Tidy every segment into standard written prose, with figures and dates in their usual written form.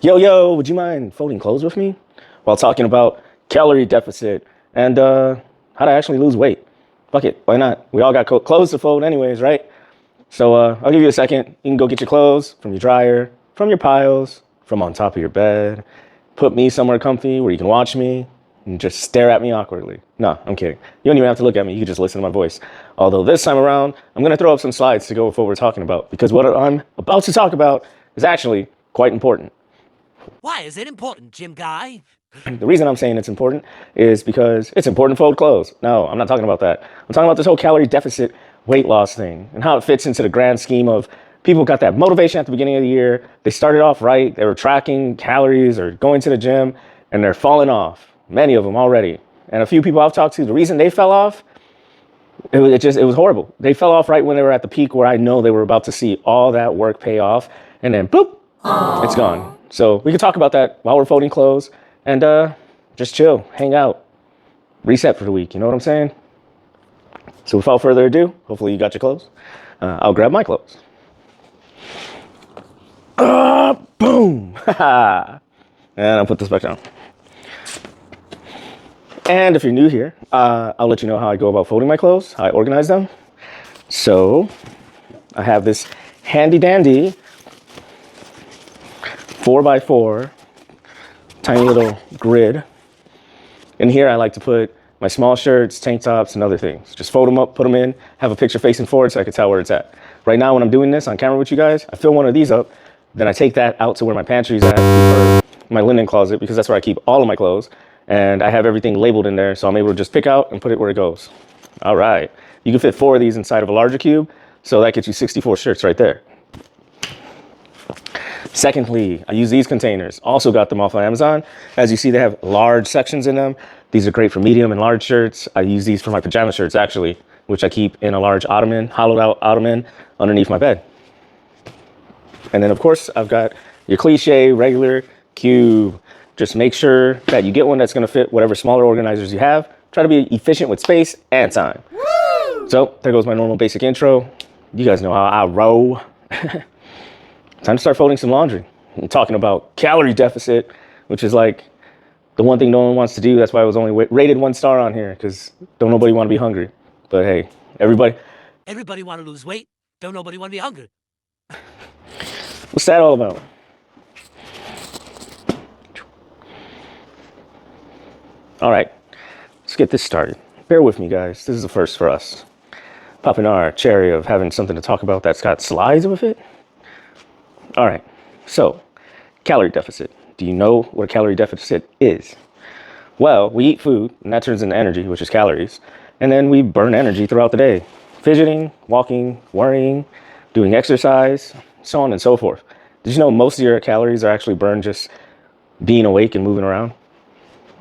Yo, would you mind folding clothes with me while talking about calorie deficit and how to actually lose weight? Fuck it, why not? We all got clothes to fold anyways, right? So I'll give you a second. You can go get your clothes from your dryer, from your piles, from on top of your bed. Put me somewhere comfy where you can watch me and just stare at me awkwardly. No, I'm kidding. You don't even have to look at me. You can just listen to my voice. Although this time around, I'm going to throw up some slides to go with what we're talking about because what I'm about to talk about is actually quite important. Why is it important, Jim Guy? The reason I'm saying it's important is because it's important to fold clothes. No, I'm not talking about that. I'm talking about this whole calorie deficit weight loss thing and how it fits into the grand scheme of people got that motivation at the beginning of the year. They started off right. They were tracking calories or going to the gym and they're falling off. Many of them already. And a few people I've talked to, the reason they fell off, it was horrible. They fell off right when they were at the peak where I know they were about to see all that work pay off. And then boop, it's gone. So we can talk about that while we're folding clothes and just chill, hang out, reset for the week. You know what I'm saying? So without further ado, hopefully you got your clothes. I'll grab my clothes. Boom. And I'll put this back down. And if you're new here, I'll let you know how I go about folding my clothes, how I organize them. So I have this handy dandy 4x4 tiny little grid. In here, I like to put my small shirts, tank tops, and other things. Just fold them up, put them in, have a picture facing forward so I can tell where it's at. Right now, when I'm doing this on camera with you guys, I fill one of these up, then I take that out to where my pantry's at, or my linen closet, because that's where I keep all of my clothes. And I have everything labeled in there, so I'm able to just pick out and put it where it goes. All right. You can fit 4 of these inside of a larger cube, so that gets you 64 shirts right there. Secondly, I use these containers. Also got them off of Amazon. As you see, they have large sections in them. These are great for medium and large shirts. I use these for my pajama shirts, actually, which I keep in a large ottoman, hollowed out ottoman underneath my bed. And then, of course, I've got your cliche regular cube. Just make sure that you get one that's going to fit whatever smaller organizers you have. Try to be efficient with space and time. Woo! So there goes my normal basic intro. You guys know how I roll. Time to start folding some laundry. I'm talking about calorie deficit, which is like the one thing no one wants to do. That's why I was only rated 1 star on here, because don't nobody want to be hungry. But hey, everybody want to lose weight. Don't nobody want to be hungry. What's that all about? All right, let's get this started. Bear with me, guys. This is the first for us. Popping our cherry of having something to talk about that's got slides with it. All right, so calorie deficit. Do you know what a calorie deficit is? Well, we eat food, and that turns into energy, which is calories. And then we burn energy throughout the day. Fidgeting, walking, worrying, doing exercise, so on and so forth. Did you know most of your calories are actually burned just being awake and moving around?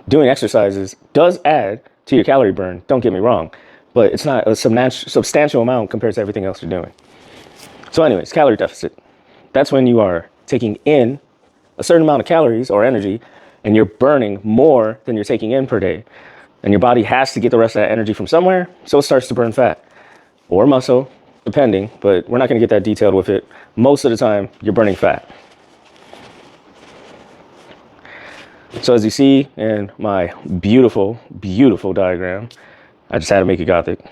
Doing exercises does add to your calorie burn, don't get me wrong, but it's not a substantial amount compared to everything else you're doing. So anyways, calorie deficit. That's when you are taking in a certain amount of calories or energy and you're burning more than you're taking in per day. And your body has to get the rest of that energy from somewhere, so it starts to burn fat or muscle, depending, but we're not going to get that detailed with it. Most of the time, you're burning fat. So as you see in my beautiful, beautiful diagram, I just had to make it gothic.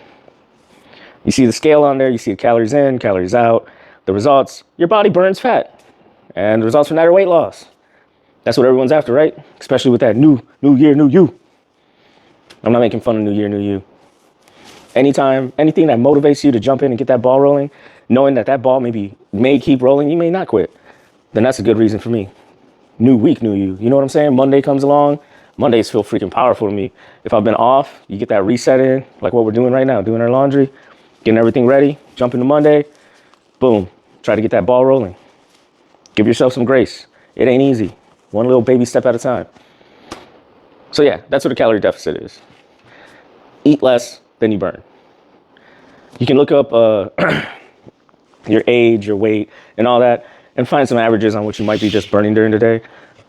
You see the scale on there, you see the calories in, calories out. The results, your body burns fat. And the results from that are weight loss. That's what everyone's after, right? Especially with that new year, new you. I'm not making fun of new year, new you. Anytime, anything that motivates you to jump in and get that ball rolling, knowing that ball may keep rolling, you may not quit, then that's a good reason for me. New week, new you. You know what I'm saying? Monday comes along. Mondays feel freaking powerful to me. If I've been off, you get that reset in, like what we're doing right now, doing our laundry, getting everything ready, jump into Monday, boom, try to get that ball rolling. Give yourself some grace. It ain't easy. One little baby step at a time. So yeah, that's what a calorie deficit is. Eat less than you burn. You can look up your age, your weight, and all that, and find some averages on what you might be just burning during the day.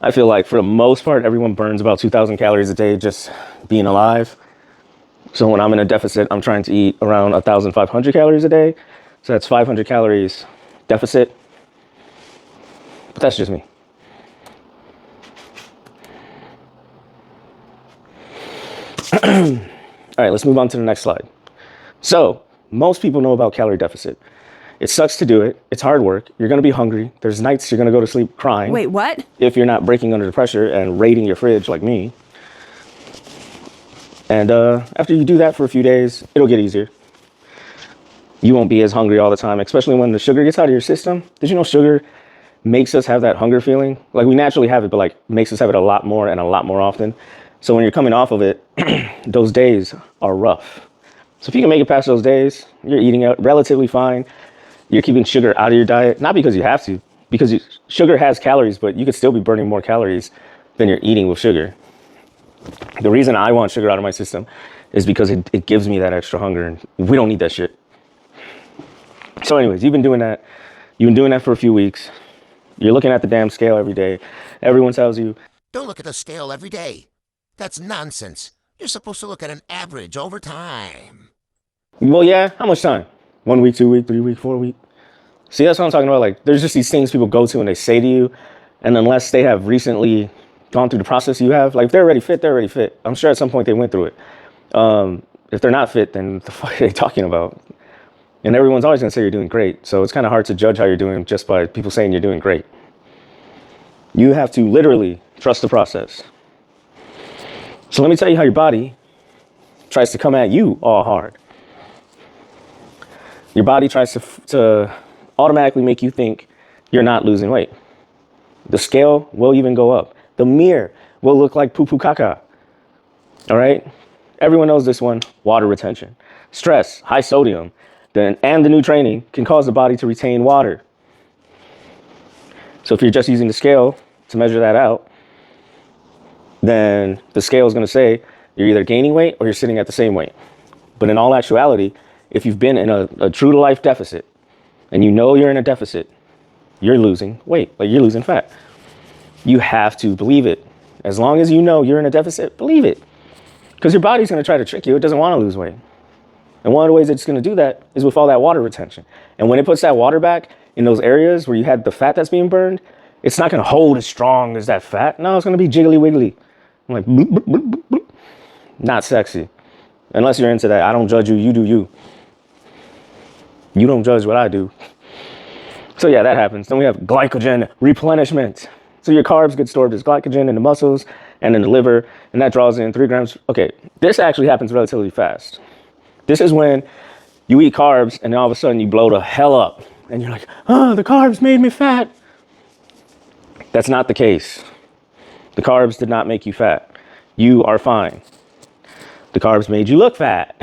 I feel like for the most part, everyone burns about 2,000 calories a day just being alive. So when I'm in a deficit, I'm trying to eat around 1,500 calories a day. So that's 500 calories deficit. But that's just me. All right, let's move on to the next slide. So most people know about calorie deficit. It sucks to do it. It's hard work. You're going to be hungry. There's nights you're going to go to sleep crying. Wait, what? If you're not breaking under the pressure and raiding your fridge like me. And after you do that for a few days, it'll get easier. You won't be as hungry all the time, especially when the sugar gets out of your system. Did you know sugar makes us have that hunger feeling? Like we naturally have it, but like makes us have it a lot more and a lot more often. So when you're coming off of it, those days are rough. So if you can make it past those days, you're eating out relatively fine. You're keeping sugar out of your diet, not because you have to, because sugar has calories, but you could still be burning more calories than you're eating with sugar. The reason I want sugar out of my system is because it gives me that extra hunger, and we don't need that shit. So anyways, you've been doing that. You've been doing that for a few weeks. You're looking at the damn scale every day. Everyone tells you, don't look at the scale every day. That's nonsense. You're supposed to look at an average over time. well, yeah, how much time? 1 week, 2 week, 3 week, 4 week. See, that's what I'm talking about. Like, there's just these things people go to and they say to you, and unless they have recently gone through the process you have, like if they're already fit, they're already fit. I'm sure at some point they went through it. If they're not fit, then the fuck are they talking about? And everyone's always gonna say you're doing great. So it's kind of hard to judge how you're doing just by people saying you're doing great. You have to literally trust the process. So let me tell you how your body tries to come at you all hard. Your body tries to automatically make you think you're not losing weight. The scale will even go up. The mirror will look like poo-poo caca. All right? Everyone knows this one. Water retention. Stress, high sodium, and the new training can cause the body to retain water. So if you're just using the scale to measure that out, then the scale is going to say you're either gaining weight or you're sitting at the same weight. But in all actuality, if you've been in a true to life deficit and you know you're in a deficit, you're losing weight, like you're losing fat. You have to believe it. As long as you know you're in a deficit, believe it. Because your body's going to try to trick you. It doesn't want to lose weight. And one of the ways it's going to do that is with all that water retention. And when it puts that water back in those areas where you had the fat that's being burned, it's not going to hold as strong as that fat. No, it's going to be jiggly wiggly. I'm like, bloop, bloop, bloop, bloop, bloop. Not sexy. Unless you're into that. I don't judge you. You do you. You don't judge what I do. So yeah, that happens. Then we have glycogen replenishment. So your carbs get stored as glycogen in the muscles and in the liver, and that draws in 3 grams. Okay, this actually happens relatively fast. This is when you eat carbs and then all of a sudden you blow the hell up and you're like, oh, the carbs made me fat. That's not the case. The carbs did not make you fat. You are fine. The carbs made you look fat.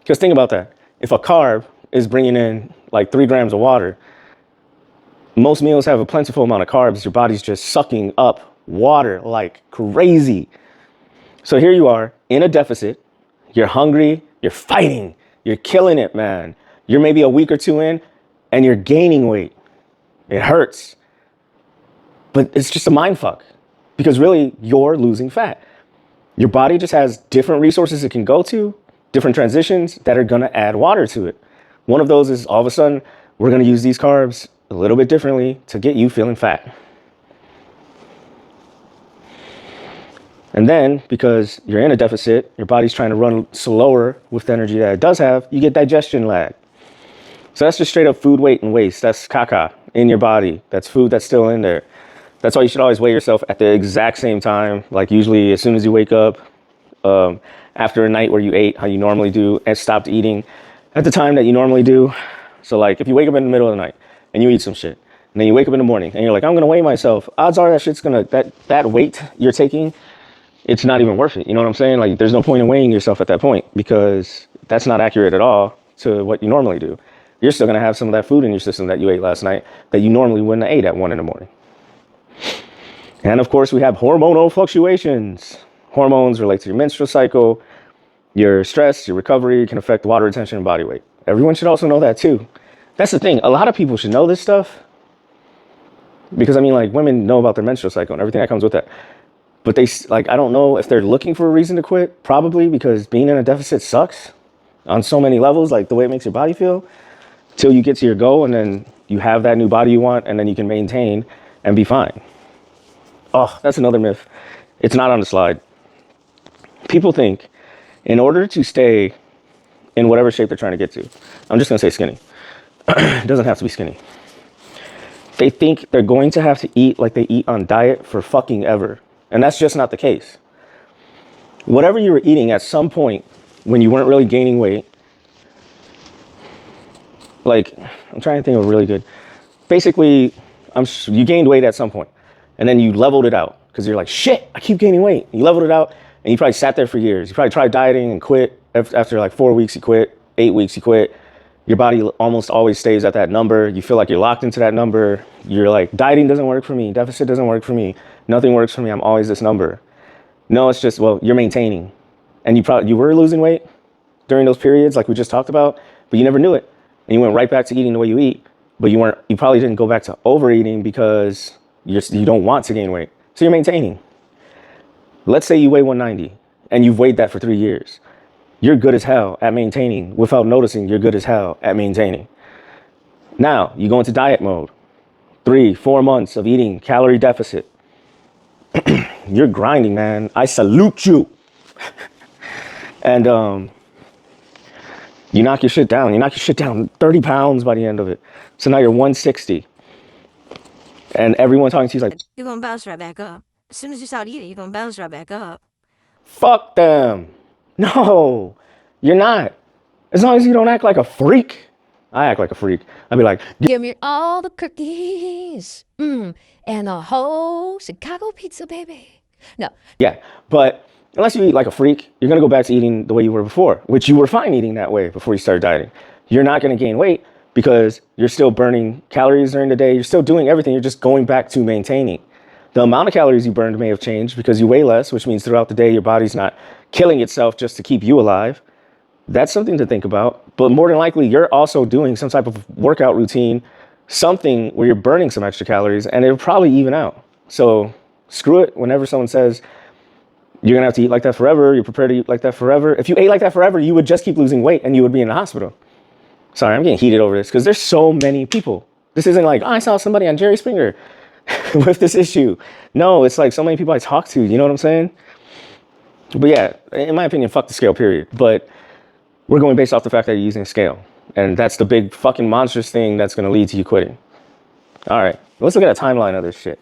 Because think about that. If a carb is bringing in like 3 grams of water, most meals have a plentiful amount of carbs. Your body's just sucking up water like crazy. So here you are in a deficit. You're hungry. You're fighting. You're killing it, man. You're maybe a week or 2 in and you're gaining weight. It hurts. But it's just a mind fuck because really you're losing fat. Your body just has different resources it can go to, different transitions that are going to add water to it. One of those is all of a sudden we're going to use these carbs a little bit differently to get you feeling fat. And then because you're in a deficit, your body's trying to run slower with the energy that it does have, you get digestion lag. So that's just straight up food weight and waste. That's caca in your body. That's food that's still in there. That's why you should always weigh yourself at the exact same time. Like usually as soon as you wake up, after a night where you ate how you normally do and stopped eating at the time that you normally do. So like if you wake up in the middle of the night and you eat some shit, and then you wake up in the morning and you're like, I'm gonna weigh myself. Odds are that shit's gonna, that weight you're taking, it's not even worth it. You know what I'm saying? Like there's no point in weighing yourself at that point because that's not accurate at all to what you normally do. You're still gonna have some of that food in your system that you ate last night that you normally wouldn't have ate at 1 in the morning. And of course we have hormonal fluctuations. Hormones relate to your menstrual cycle, your stress, your recovery can affect water retention and body weight. Everyone should also know that too. That's the thing. A lot of people should know this stuff because I mean like women know about their menstrual cycle and everything that comes with that. But they like, I don't know if they're looking for a reason to quit, probably because being in a deficit sucks on so many levels, like the way it makes your body feel till you get to your goal and then you have that new body you want and then you can maintain and be fine. Oh, that's another myth. It's not on the slide. People think In order to stay in whatever shape they're trying to get to, I'm just going to say skinny. It doesn't have to be skinny. They think they're going to have to eat like they eat on diet for fucking ever. And that's just not the case. Whatever you were eating at some point when you weren't really gaining weight, like, I'm trying to think of a really good, basically, you gained weight at some point and then you leveled it out because you're like, shit, I keep gaining weight. You leveled it out and you probably sat there for years. You probably tried dieting and quit. After like 4 weeks, you quit. 8 weeks, you quit. Your body almost always stays at that number. You feel like you're locked into that number. You're like, dieting doesn't work for me. Deficit doesn't work for me. Nothing works for me. I'm always this number. No, it's just, well, you're maintaining. And you were losing weight during those periods like we just talked about, but you never knew it. And you went right back to eating the way you eat, but you probably didn't go back to overeating because you don't want to gain weight. So you're maintaining. Let's say you weigh 190 and you've weighed that for 3 years. You're good as hell at maintaining. Without noticing, you're good as hell at maintaining. Now you go into diet mode. 3-4 months of eating calorie deficit. You're grinding, man. I salute you. And you knock your shit down. You knock your shit down 30 pounds by the end of it. So now you're 160. And everyone talking to you is like, You're going to bounce right back up. As soon as you start eating, you're going to bounce right back up. fuck them. No, you're not. As long as you don't act like a freak. I act like a freak. I'd be like, Give me all the cookies. And a whole Chicago pizza, baby. No. yeah. But unless you eat like a freak, you're going to go back to eating the way you were before, which you were fine eating that way before you started dieting. You're not going to gain weight because you're still burning calories during the day. You're still doing everything. You're just going back to maintaining. The amount of calories you burned may have changed because you weigh less, which means throughout the day, your body's not killing itself just to keep you alive. That's something to think about. But more than likely, you're also doing some type of workout routine, something where you're burning some extra calories, and it'll probably even out. So screw it. Whenever someone says you're gonna have to eat like that forever, you're prepared to eat like that forever. If you ate like that forever, you would just keep losing weight and you would be in the hospital. Sorry, I'm getting heated over this because there's so many people. This isn't like, oh, I saw somebody on Jerry Springer with this issue. No, it's like so many people I talk to, you know what I'm saying? But yeah, in my opinion, fuck the scale, period. But we're going based off the fact that you're using a scale. And that's the big fucking monstrous thing that's going to lead to you quitting. All right, let's look at a timeline of this shit.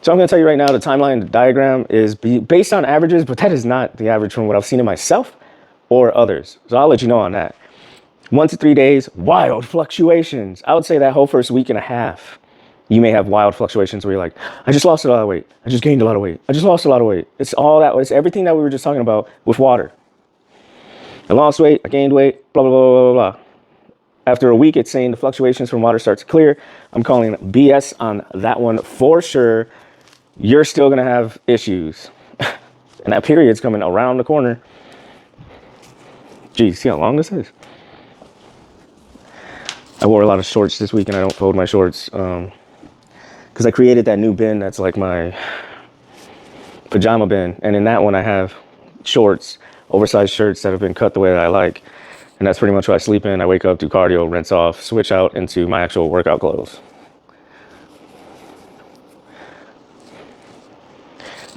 So I'm going to tell you right now, the timeline, the diagram is based on averages, but that is not the average from what I've seen in myself or others. So I'll let you know on that. 1 to 3 days, wild fluctuations. I would say that whole first week and a half, you may have wild fluctuations where you're like, I just lost a lot of weight. I just gained a lot of weight. I just lost a lot of weight. It's all that. It's everything that we were just talking about with water. I lost weight. I gained weight. Blah, blah, blah, blah, blah, blah. After a week, it's saying the fluctuations from water start to clear. I'm calling BS on that one for sure. You're still going to have issues. And that period's coming around the corner. Geez, see how long this is? I wore a lot of shorts this week and I don't fold my shorts because I created that new bin that's like my pajama bin. And in that one, I have shorts, oversized shirts that have been cut the way that I like. And that's pretty much what I sleep in. I wake up, do cardio, rinse off, switch out into my actual workout clothes.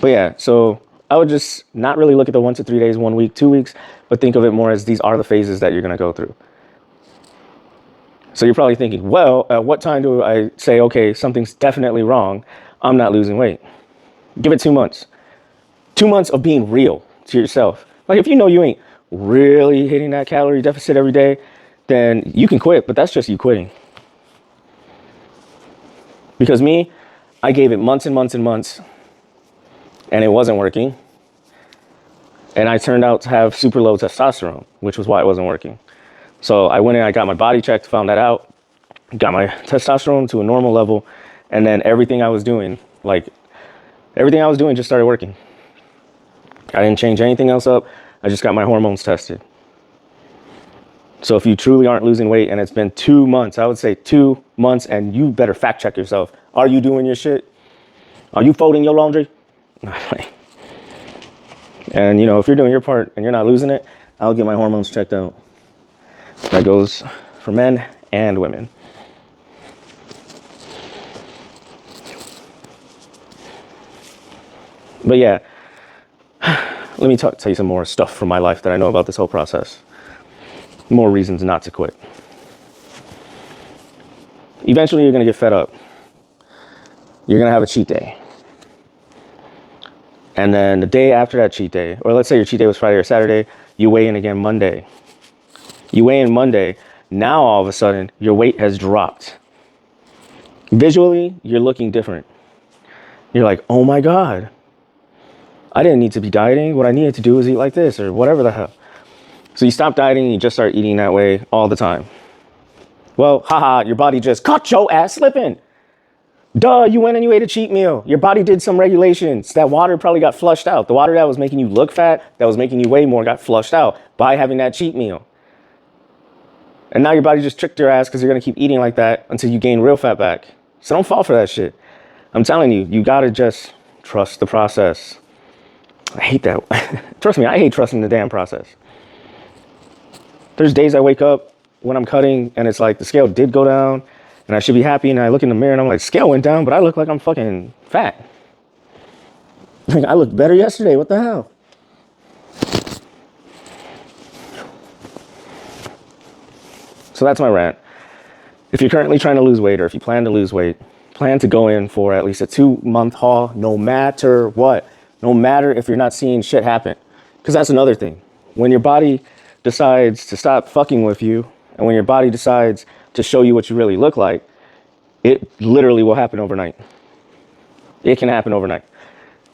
But yeah, so I would just not really look at the 1 to 3 days, 1 week, 2 weeks, but think of it more as these are the phases that you're going to go through. So you're probably thinking, well, at what time do I say, okay, something's definitely wrong. I'm not losing weight. Give it 2 months. 2 months of being real to yourself. Like if you know you ain't really hitting that calorie deficit every day, then you can quit, but that's just you quitting. Because me, I gave it months and months and months and it wasn't working. And I turned out to have super low testosterone, which was why it wasn't working. So I went in, I got my body checked, found that out, got my testosterone to a normal level, and then everything I was doing just started working. I didn't change anything else up. I just got my hormones tested. So if you truly aren't losing weight and it's been 2 months, I would say 2 months, and you better fact check yourself. Are you doing your shit? Are you folding your laundry? And if you're doing your part and you're not losing it, I'll get my hormones checked out. That goes for men and women. But yeah, let me tell you some more stuff from my life that I know about this whole process. More reasons not to quit. Eventually, you're going to get fed up. You're going to have a cheat day. And then the day after that cheat day, or let's say your cheat day was Friday or Saturday, you weigh in again Monday. You weigh in Monday. Now, all of a sudden, your weight has dropped. Visually, you're looking different. You're like, oh my God, I didn't need to be dieting. What I needed to do was eat like this or whatever the hell. So you stop dieting and you just start eating that way all the time. Well, haha, your body just caught your ass slipping. Duh, you went and you ate a cheat meal. Your body did some regulations. That water probably got flushed out. The water that was making you look fat, that was making you weigh more, got flushed out by having that cheat meal. And now your body just tricked your ass because you're going to keep eating like that until you gain real fat back. So don't fall for that shit. I'm telling you, you got to just trust the process. I hate that. Trust me, I hate trusting the damn process. There's days I wake up when I'm cutting and it's like the scale did go down and I should be happy, and I look in the mirror and I'm like, scale went down, but I look like I'm fucking fat. Like, I looked better yesterday. What the hell? So that's my rant. If you're currently trying to lose weight, or if you plan to lose weight, plan to go in for at least a 2-month haul, no matter what. No matter if you're not seeing shit happen. Because that's another thing. When your body decides to stop fucking with you, and when your body decides to show you what you really look like, it literally will happen overnight. It can happen overnight.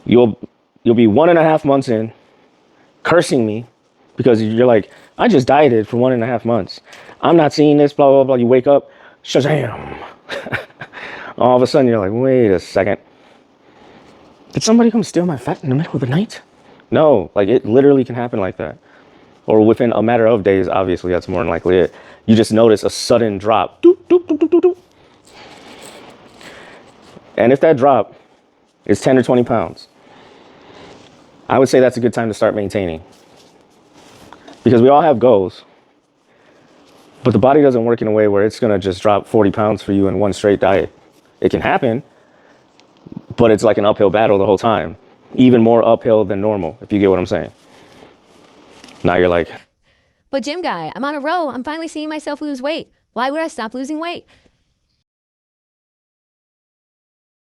You'll be 1.5 months in, cursing me, because you're like, I just dieted for 1.5 months. I'm not seeing this, blah, blah, blah. You wake up, shazam. All of a sudden, you're like, wait a second. Did somebody come steal my fat in the middle of the night? No, like it literally can happen like that. Or within a matter of days, obviously, that's more than likely it. You just notice a sudden drop. Doop, doop, doop, doop, doop, doop. And if that drop is 10 or 20 pounds, I would say that's a good time to start maintaining. Because we all have goals. But the body doesn't work in a way where it's going to just drop 40 pounds for you in one straight diet. It can happen, but it's like an uphill battle the whole time. Even more uphill than normal, if you get what I'm saying. Now you're like, But Gym Guy, I'm on a roll. I'm finally seeing myself lose weight. Why would I stop losing weight?